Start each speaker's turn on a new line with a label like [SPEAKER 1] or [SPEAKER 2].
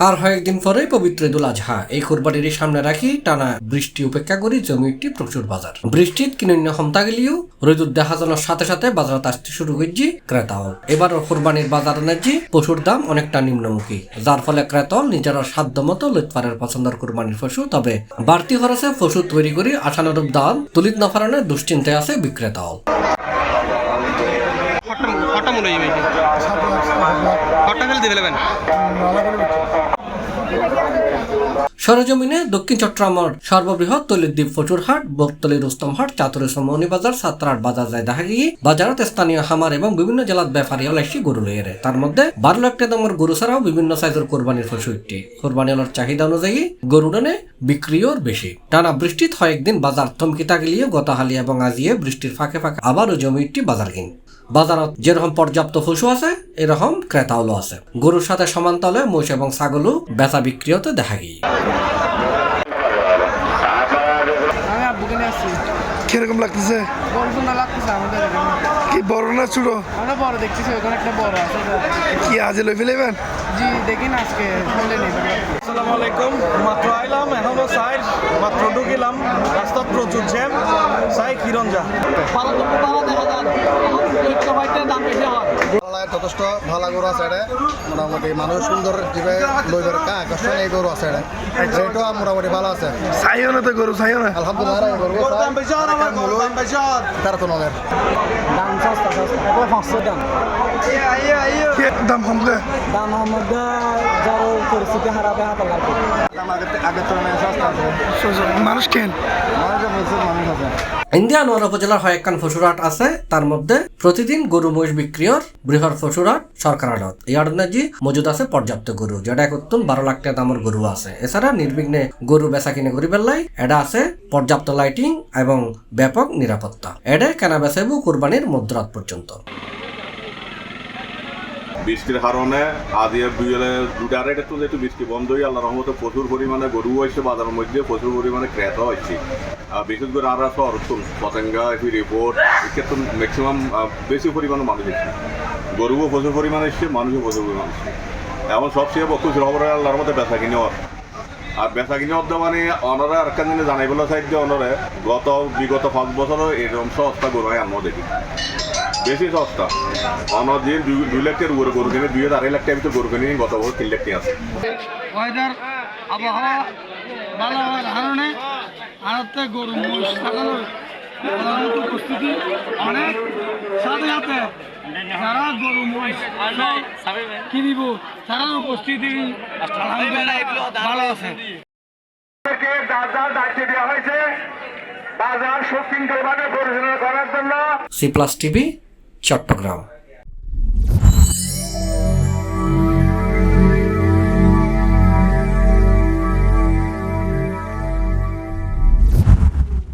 [SPEAKER 1] আর কয়েকদিন পরেই পবিত্র ঈদুল আজহা। এই কোরবানির সামনে রাখি টানা বৃষ্টি উপেক্ষা করি জমি একটি প্রচুর বাজার। বৃষ্টিত কিনন্য ক্ষমতা গেলেও রোদ দেখা জানার সাথে সাথে বাজারত আসতে শুরু করছি ক্রেতাও। এবার কোরবানির বাজার নাজি পশুর দাম অনেকটা নিম্নমুখী, যার ফলে ক্রেতাও নিজেরা সাধ্য মতো লইতে পছন্দের কোরবানির পশু। তবে বাড়তি খরচে পশু তৈরি করে আশানুরূপ দাম তুলিত না পারানো দুশ্চিন্তায় আছে বিক্রেতাও। সরজমিনে দক্ষিণ চট্টগ্রামের সর্ববৃহৎ তৈলদ্বীপ পশুর হাট, বকতলী রুস্তম হাট, চাতুরে সমনি বাজার, সাতরাট বাজার যায় দেখা গিয়ে বাজারত স্থানীয় খামার এবং বিভিন্ন জেলার ব্যাপারী হলাইছি গরু লইয়ে। তার মধ্যে 12 লাখ টাকা দামের গরু ছাড়াও বিভিন্ন সাইজের কোরবানির পশু একটি। কোরবানি হলার চাহিদা অনুযায়ী গরু ডানে বিক্রিও বেশি। টানা বৃষ্টিত কয়েকদিন বাজার থমকি থাকলেও গতকালি এবং আজিয়ে বৃষ্টির ফাঁকে ফাঁকে আবারও জমি একটি বাজার কিন। বাজারত যেরকম পর্যাপ্ত পশু আছে এরকম ক্রেতাও আছে। গরুর সাথে সমান্তলে মোষ এবং ছাগলও বেচা বিক্রিয়তে দেখা গিয়ে।
[SPEAKER 2] কিরকম লাগতেছে? কি বড় না ছোট?
[SPEAKER 3] আমরা বড় দেখতেছি, ওখানে একটা বড় আছে।
[SPEAKER 2] কি আজ লই ফেলেবেন?
[SPEAKER 3] জি দেখি না, আজকে শুনলে নেই।
[SPEAKER 4] আসসালামু আলাইকুম, মাত্র আইলাম, এখনো সাইড মাত্র ঢুকিলাম, রাস্তা প্রচুর জ্যাম, সাই কিরঞ্জা
[SPEAKER 5] যথেষ্ট ভালো গরু আছে এটা, মোটামুটি মানুষ সুন্দর দিবে লইবার কষ্ট নেই গরু আছে এটা, রেটও মোটামুটি ভালো আছে।
[SPEAKER 2] চাইও না তো গরু, চাইও না।
[SPEAKER 5] আলহামদুলিল্লাহ গরু তার তো নলের
[SPEAKER 3] দাম সস্তা একবার 500 দাম।
[SPEAKER 2] দাম কমকে
[SPEAKER 3] দাম মধ্যে যারা পরিস্থিতি হারাবে হাতে লাগবে।
[SPEAKER 5] আগের তুলনায় সস্তা আছে,
[SPEAKER 2] মানুষ কেন
[SPEAKER 5] মানুষ আছে।
[SPEAKER 1] ইন্ডিয়া নোয়ার উপজেলার কয়েকখান পশুরহাট আছে, তার মধ্যে প্রতিদিন গরু মহিষ বিক্রিয়র বৃহৎ পশুরহাট সরকার আড়ত। এই আড়নাজি মজুদ আছে পর্যাপ্ত গরু, যেটা একত্তন 12 লাখ টাকা দামের গরু আছে। এছাড়া নির্বিঘ্নে গরু বেচা কিনে করিবার লাই এটা আছে পর্যাপ্ত লাইটিং এবং ব্যাপক নিরাপত্তা। এটা কেনা বেচাবো কোরবানির মধ্যরাত পর্যন্ত।
[SPEAKER 6] বৃষ্টির কারণে আজ দুটা আড়াইটা তো একটু বৃষ্টি বন্ধ হয়ে আল্লাহ রহমতে প্রচুর পরিমাণে গরু হয়েছে বাজারের মধ্যে, প্রচুর পরিমাণে ক্রেতা হয়েছে। বিশেষ করে আর শহর পতেঙ্গা রিপোর্ট এক্ষেত্রে ম্যাক্সিমাম বেশি পরিমাণে মানুষ এসছে, গরুও প্রচুর পরিমাণে এসছে, মানুষও প্রচুর পরিমাণে এসছে। এখন সবচেয়ে খুশি খবর আল্লাহর মধ্যে বেচা কিনে হওয়ার। আর বেচা কিনে হতে মানে অনারে আরেকখান জিনিস জানাইবেলা চাই যে অনারে বিগত 5 বছরও এরকম সস্তা গরু হয় আমরা দেখি, বেশি সস্তা। অনার যে 2 লাখ টাকার উপরে গরু কিনে 2-2.5 লাখ টাকার ভিতরে গরু কিনে গত বছর 3 লাখ টাকা আছে।
[SPEAKER 3] ওয়েদার আবহাওয়া ভালো হওয়ার কারণে আড়তে গরু মহিষ ছাগলের উপস্থিতি অনেক, সাথে সাথে যারা গরু মহিষ কিনিব তারা উপস্থিতি ভালো আছে।
[SPEAKER 1] C+ TV Chittagong.